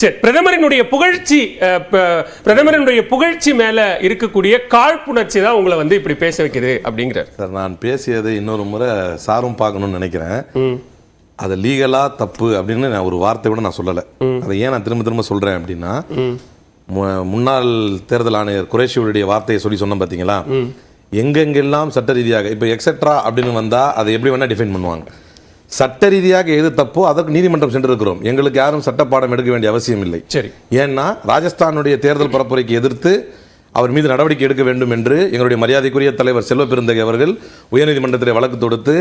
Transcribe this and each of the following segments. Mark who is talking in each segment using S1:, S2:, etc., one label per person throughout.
S1: சரி, பிரதமரினுடைய புகழ்ச்சி மேல இருக்கக்கூடிய காழ்ப்புணர்ச்சி தான் உங்களை வந்து இப்படி பேச வைக்குது அப்படிங்கிறார்
S2: சார். நான் பேசியதை இன்னொரு முறை சாரும் பார்க்கணும்னு நினைக்கிறேன். அது லீகலா தப்பு அப்படின்னு நான் ஒரு வார்த்தை கூட நான் சொல்லலை. அதை ஏன் நான் திரும்ப திரும்ப சொல்றேன் அப்படின்னா, முன்னாள் தேர்தல் ஆணையர் குரேஷியுடைய வார்த்தையை சொன்னோம் பார்த்தீங்களா, எங்கெங்கெல்லாம் சட்ட ரீதியாக இப்போ எக்ஸெட்ரா அப்படின்னு வந்தா அதை எப்படி வேணா டிஃபைன் பண்ணுவாங்க. சட்ட ரீதியாக எது தப்போ அதற்கு நீதிமன்றம் சென்றிருக்கிறோம். எங்களுக்கு யாரும் சட்டப்பாடம் எடுக்க வேண்டிய அவசியம் இல்லை.
S1: சரி,
S2: ஏன்னா ராஜஸ்தானுடைய தேர்தல் பரப்புரைக்கு எதிர்த்து அவர் மீது நடவடிக்கை எடுக்க வேண்டும் என்று எங்களுடைய மரியாதைக்குரிய தலைவர் செல்வ பெருந்தகை அவர்கள் உயர்நீதிமன்றத்தில் வழக்கு தொடுத்து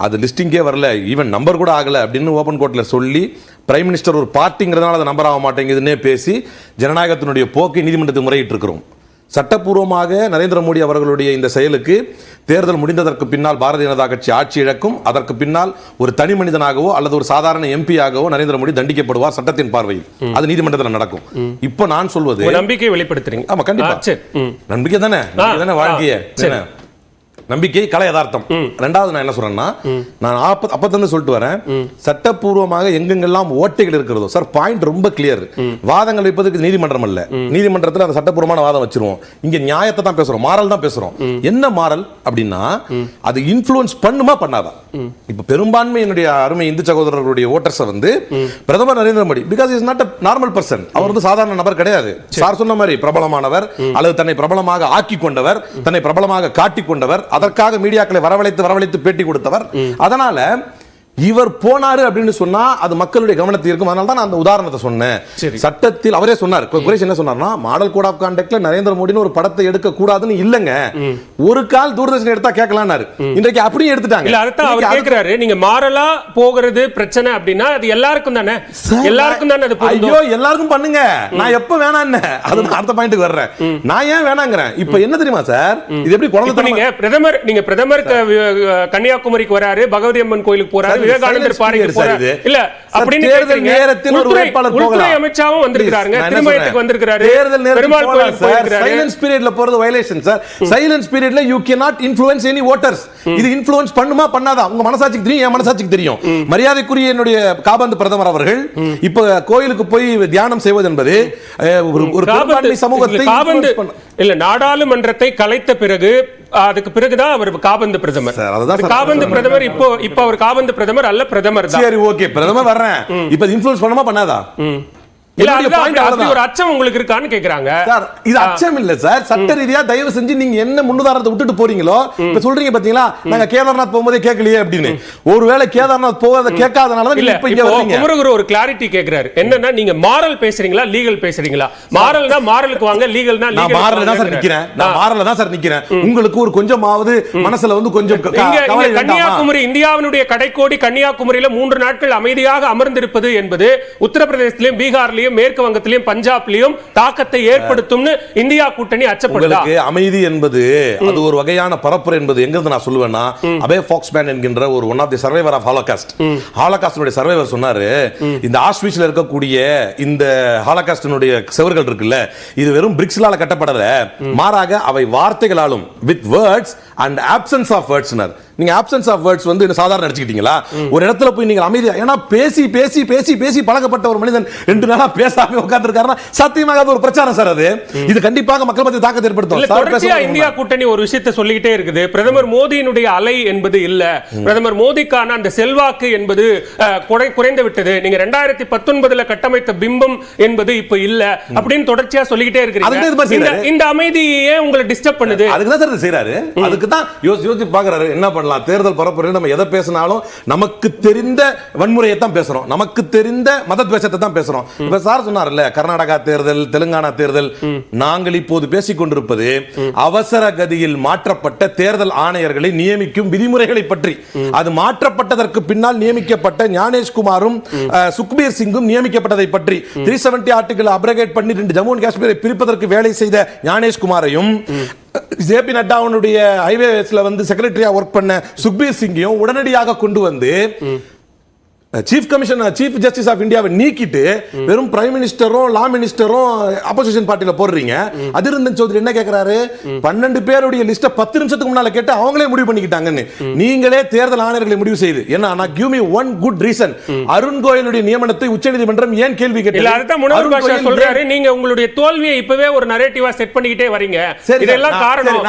S2: அது லிஸ்டிங்கே வரல, ஈவன் நம்பர் கூட ஆகலை அப்படின்னு ஓப்பன் கோர்ட்டில் சொல்லி பிரைம் மினிஸ்டர் ஒரு பார்ட்டிங்கிறதுனால அதை நம்பர் ஆக மாட்டேங்குதுன்னே பேசி ஜனநாயகத்தினுடைய போக்கை நீதிமன்றத்துக்கு முறையிட்டு இருக்கிறோம். சட்டப்பூர்வமாக நரேந்திர மோடி அவர்களுடைய இந்த செயலுக்கு தேர்தல் முடிந்ததற்கு பின்னால் பாரதிய ஜனதா கட்சி ஆட்சி இழக்கும். அதற்கு பின்னால் ஒரு தனி மனிதனாகவோ அல்லது ஒரு சாதாரண எம்பியாகவோ நரேந்திர மோடி தண்டிக்கப்படுவார் சட்டத்தின் பார்வையில். அது நீதிமன்றத்தில் நடக்கும். இப்ப நான் சொல்வது
S1: நம்பிக்கை வெளிப்படுத்துறீங்க.
S2: ஆமா, கண்டிப்பா நம்பிக்கை தானே வாழ்க்கையே. நம்பிக்கை கலை யதார்த்தம். ரெண்டாவது நான் என்ன சொல்றேன்னா, நான் அப்பத்திலிருந்து சொல்லிட்டு வரேன், சட்டப்பூர்வமாக எங்கெங்கெல்லாம் ஓட்டைகள் இருக்கிறதோ சார், பாயிண்ட் ரொம்ப கிளியர். வாதங்கள் வைப்பதற்கு நீதிமன்றம் அல்ல, நீதிமன்றத்தில் அந்த சட்டப்பூர்வமான வாதம் வச்சிருவோம். இங்க நியாயத்தை தான் பேசுறோம், மாரல் தான் பேசுறோம். என்ன மாரல் அப்படின்னா, அது இன்ஃப்ளூயன்ஸ் பண்ணுமா பண்ணாதா. இப்ப பெரும்பான்மை என்னுடைய அருமை இந்து சகோதரர்களுடைய ஓட்டர்ஸ் வந்து பிரதமர் Narendra Modi, because is not a normal person, அவர் வந்து சாதாரண நபர் கிடையாது. சார் சொன்ன மாதிரி பிரபலமானவர் அல்லது தன்னை பிரபலமாக ஆக்கி கொண்டவர், தன்னை பிரபலமாக காட்டிக் கொண்டவர், அதற்காக மீடியாக்களை வரவழைத்து பேட்டி கொடுத்தவர். அதனால இவர் போனாரு அப்படின்னு சொன்னா அது மக்களுடைய கவனத்தில் இருக்கும். அதனால தான் நான் அந்த உதாரணத்தை சொன்னேன். சட்டத்தில் அவரே சொன்னார், குரேஷ் என்ன சொன்னார்னா, மாடல் கோட் ஆஃப் கான்டக்ட்ல நரேந்திர மோடின்னு ஒரு படத்தை எடுக்க கூடாதுன்னு இல்லங்க, ஒரு கால் தூர்தர்ஷன் எடுத்தா கேட்கலாம்னாரு. இன்றைக்கு அப்படியே எடுத்துட்டாங்க.
S1: இல்ல, அடுத்து அவர் கேக்குறாரு, நீங்க மாரலா போகிறது பிரச்சனை அப்படின்னா அது எல்லாருக்கும் தானே, எல்லாருக்கும் தானே அது பொருந்தும்.
S2: ஐயோ எல்லாருக்கும் பண்ணுங்க, நான் எப்ப வேணான்னு அது அடுத்த பாயிண்ட்க்கு வர்றேன். நான் ஏன் வேணாங்கறேன். இப்போ என்ன தெரியுமா சார், இது எப்படி குழந்தை
S1: நீங்க பிரதமர் கன்னியாகுமரிக்கு வராரு, பகவதி அம்மன் கோயிலுக்கு போறாரு, விவேகானந்தர் பாறைக்கு போறாரு. இல்ல அப்படின்னு
S2: நேரத்தில் ஒரு வேட்பாளர் போகலாம்.
S1: அமைச்சாவும் வந்திருக்காங்க, திருமயத்துக்கு வந்திருக்காரு, பெருமாள் கோயிலுக்கு போயிருக்காரு.
S2: சைலன்ஸ் பீரியட்ல போறது வயலேஷன் சார். சைலன்ஸ் பீரியட்ல you cannot influence any voters. இது இன்ஃப்ளூயன்ஸ் பண்ணுமா பண்ணாதா உங்க மனசாட்சிக்கு தெரியும், என் மனசாட்சிக்கு தெரியும். மரியாதைக்குரிய என்னுடைய காபந்து பிரதமர் அவர்கள் இப்ப கோயிலுக்கு போய் தியானம் செய்வது என்பது ஒரு பெரும்பான்மை சமூகத்தை
S1: இல்ல, நாடாளுமன்றத்தை கலைத்த பிறகு அதுக்கு பிறகுதான் அவர் காபந்து பிரதமர். காபந்து பிரதமர் இப்போ அவர் காபந்து பிரதமர் அல்ல, பிரதமர் தான்.
S2: சரி, ஓகே, பிரதமர் வர்றேன். இப்ப இன்ஃப்ளூயன்ஸ் பண்ணமா பண்ணாதா?
S1: ஒரு அச்சம் உங்களுக்கு இருக்கான்னு கேக்குறாங்க
S2: சார். இது அச்சம் இல்ல சார், சட்ட ரீதியா தயவு செஞ்சு நீங்க என்ன முன்னுதாரணத்தை விட்டுட்டு போறீங்களோ. இப்ப சொல்றீங்க பாத்தீங்களா, நாங்க கேதார்நாத் போகும்போதே கேட்கலையே அப்படின்னு. ஒருவேளை கேதார்நாத் போகாத கேட்காதனால தான் இப்ப இங்க வரீங்க.
S1: குமரகுரு ஒரு கிளாரிட்டி கேக்குறாரு, என்னன்னா நீங்க மாரல் பேசுறீங்களா லீகல் பேசுறீங்களா? மாரல்னா மாரலுக்கு வாங்க, லீகல்னா லீகல்.
S2: நான் மாரல்ல தான் சார் நிக்கிறேன், நான் மாரல்ல தான் சார் நிக்கிறேன். உங்களுக்கு ஒரு கொஞ்சமாவது மனசுல வந்து கொஞ்சம்
S1: கன்னியாகுமரி, இந்தியாவினுடைய கடைக்கோடி கன்னியாகுமரியில 3 நாட்கள் அமைதியாக அமர்ந்திருப்பது என்பது உத்தரப்பிரதேசத்திலும் பீகார்லயும் மேற்கு வங்கத்திலும் பஞ்சாப்லயும் தாக்கத்தை ஏற்படுத்தும் இந்தியா கூட்டணி அச்சப்படுதா?
S2: அமைதி என்பது அது ஒரு வகையான பரப்புரை என்பது எங்கிருந்து நான் சொல்லுவேன்னா, அபே ஃபாக்ஸ்மேன் என்கின்ற ஒரு one of the survivor of holocaust, ஹாலோகாஸ்டினுடைய சர்வைவர் சொன்னாரு, இந்த ஆஷ்விச்ல இருக்கக்கூடிய இந்த ஹாலோகாஸ்டினுடைய செவர்கள் இருக்குல்ல, இது வெறும் பிரிக்ஸ்லால கட்டப்படல, மாறாக அவை வார்த்தைகளாலும், with words and absence of வேர்ட்ஸ்னர். நீங்க ஆப்சன்ஸ் ஆஃப் வேர்ட்ஸ் வந்து சாதாரண நினைச்சிட்டீங்களா? ஒரு இடத்துல போய் நீங்க அமைதியா, ஏன்னா பேசி பேசி பேசி பேசி பழக்கப்பட்ட ஒரு மனிதன் 2 நாளா பேசாம உட்கார்ந்திருக்காருன்னா சத்தியமாக அது ஒரு பிரச்சாரம் சார். அது இது கண்டிப்பாக மக்கள் மத்தியில் தாக்கத்தை ஏற்படுத்தும்.
S1: இந்தியா கூட்டணி ஒரு விஷயத்தை சொல்லிக்கிட்டே இருக்குது, பிரதமர் மோடியினுடைய அலை என்பது இல்ல, பிரதமர் மோடிக்கான அந்த செல்வாக்கு என்பது குறைந்து விட்டது, நீங்க 2019 கட்டமைத்த பிம்பம் என்பது இப்ப இல்ல அப்படின்னு தொடர்ச்சியா சொல்லிக்கிட்டே இருக்கிறீங்க. இந்த அமைதியே உங்களை டிஸ்டர்ப் பண்ணுது.
S2: அதுக்கு தான் சார் செய்யறாரு. அதுக்கு தான் யோசிச்சு பாக்குறாரு என்ன பண்ணலாம். தேர்தல் பரப்புரை நம்ம எதை பேசினாலும் நமக்கு தெரிந்த வன்முறையை தான் பேசுறோம், நமக்கு தெரிந்த மதத்வேஷத்தை தான் பேசுறோம். இப்ப சார் சொன்னார்ல, கர்நாடகா தேர்தல், தெலுங்கானா தேர்தல், நாங்கள் இப்போது பேசிக் கொண்டிருப்பது அவசர கதியில் மாற்றப்பட்ட தேர்தல் ஆணையர்களை நியமிக்கும் விதிமுறைகளை பற்றி. அது மாற்றப்பட்டதற்கு பின்னால் நியமிக்கப்பட்ட ஞானேஷ்குமாரும் சுக்பீர் சிங்கும் நியமிக்கப்பட்டதை பற்றி. 370 ஆர்டிகிள் அப்ரகேட் பண்ணி 2 ஜம்மு அண்ட் காஷ்மீரை பிரிப்பதற்கு வேலை செய்த ஞானேஷ்குமாரையும், ஜேபி நட்டாவுடைய ஹைவேஸ்ல வந்து செக்ரட்டரியா ஒர்க் பண்ண சுக்பீர் சிங்கையும் உடனடியாக கொண்டு வந்து சீஃப் ஜஸ்டிஸ் ஆஃப் இந்தியாவை நீக்கிட்டு வெறும் பிரைம் மினிஸ்டரும் லா மினிஸ்டரும் அப்போசிஷன் பார்ட்டில போடுறீங்க. அதிரஞ்சன் சௌத்ரி என்ன கேக்குறாரு, 12 பேருடைய லிஸ்ட 10 நிமிஷத்துக்கு முன்னால கேட்டு அவங்களே முடிவு பண்ணிக்கிட்டாங்கன்னு. நீங்களே தேர்தல் ஆணையர்களை முடிவு செய்து என்ன, நான் give me one good reason. Arun கோயலுடைய நியமனத்தை உச்சநீதிமன்றம் ஏன் கேள்வி கேட்டது?
S1: அதுதான் முனவர் பாஷா சொல்றாரு, நீங்க உங்களுடைய தோல்வியை இப்பவே ஒரு நரேட்டிவா செட் பண்ணிக்கிட்டே வரீங்க. இதெல்லாம் காரணம்,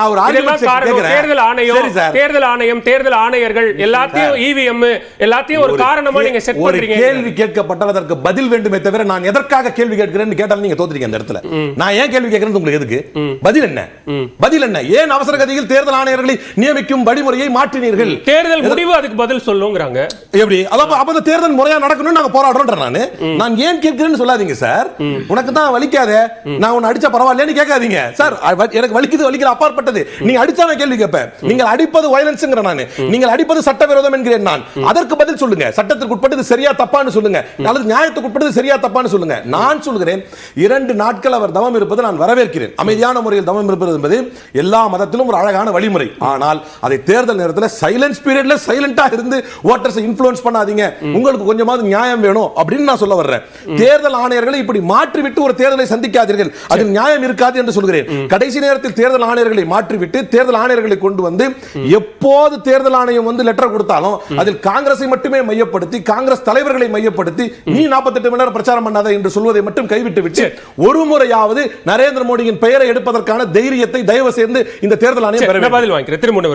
S1: தேர்தல் ஆணையம், தேர்தல் ஆணையர்கள் எல்லாத்தையும் இவிஎம் எல்லாத்தையும் ஒரு காரணமா நீங்க செட் பண்றீங்க.
S2: கேள்வி கேட்கப்பட்டால் அதற்கு பதில் வேண்டுமே தவிர நான் எதற்காக கேள்வி கேட்கிறேன்னு கேட்டாலும் நீங்க தோத்துறீங்க அந்த இடத்துல. நான் ஏன் கேள்வி கேட்கிறேன் உங்களுக்கு எதுக்கு பதில் என்ன? பதில் என்ன? ஏன் அவசர கதியில் தேர்தல் ஆணையர்களை நியமிக்கும் வழிமுறையை மாற்றினீர்கள்?
S1: தேர்தல் முடிவு அதுக்கு பதில் சொல்லுங்கறாங்க.
S2: எப்படி அப்ப தேர்தல் முறையா நடக்கணும்னு நாங்க போராடுறோம். நான் ஏன் கேட்கிறேன்னு சொல்லாதீங்க சார். உனக்கு தான் வலிக்காத, நான் உன்னை அடிச்சா பரவாயில்லைன்னு கேட்காதீங்க சார். எனக்கு வலிக்குது வலிக்கிற அப்பாற்பட்டது. நீங்க அடிச்சா நான் கேள்வி கேட்பேன். நீங்கள் அடிப்பது வயலன்ஸ்ங்கற நான், நீங்கள் அடிப்பது சட்டவிரோதம் என்கிறேன் நான். அதற்கு பதில் சொல்லுங்க. சட்டத்திற்கு உட்பட்டது சரியா தப்பான்னு சொல்லுங்க, அல்லது நியாயத்துக்கு உட்பட்டது சரியா தப்பான்னு சொல்லுங்க. நான் சொல்கிறேன் 2 நாட்கள் அவர் தவம் இருப்பது நான் வரவேற்கிறேன். அமைதியான முறையில் தவம் இருப்பது என்பது எல்லா மதத்திலும் ஒரு அழகான வழிமுறை. ஆனால் அதை தேர்தல் நேரத்தில் சைலன்ஸ் பீரியட்ல சைலண்டா இருந்து ஓட்டர்ஸ் இன்ஃப்ளூயன்ஸ் பண்ணாதீங்க. உங்களுக்கு கொஞ்சமாவது நியாயம் வேணும் அப்படின்னு நான் சொல்ல வர்றேன். தேர்தல் ஆணையர்களை இப்படி மாற்றிவிட்டு ஒரு தேர்தலை சந்திக்காதீர்கள், அதில் நியாயம் இருக்காது என்று சொல்கிறேன். கடைசி நேரத்தில் தேர்தல் ஆணையர்களை மாற்றிவிட்டு தேர்தல் ஆணையர்களை கொண்டு வந்து எப்போது தேர்தல் ஆணையம் வந்து லெட்டர் கொடுத்தாலும் அதில் காங்கிரஸை மட்டுமே மையப்படுத்தி, காங்கிரஸ் தலைவர்களை மையப்படுத்தி நீ 48 மணி நேரம் பிரச்சாரம் பண்ணாத என்று சொல்வதை மட்டும் கைவிட்டு விட்டு ஒரு முறையாவது நரேந்திர மோடியின் பெயரை எடுப்பதற்கான தைரியத்தை தயவு செய்து இந்த தேர்தல் ஆணையம் பெற வேண்டும்.
S1: பதில் வாங்கிக்கிறேன்.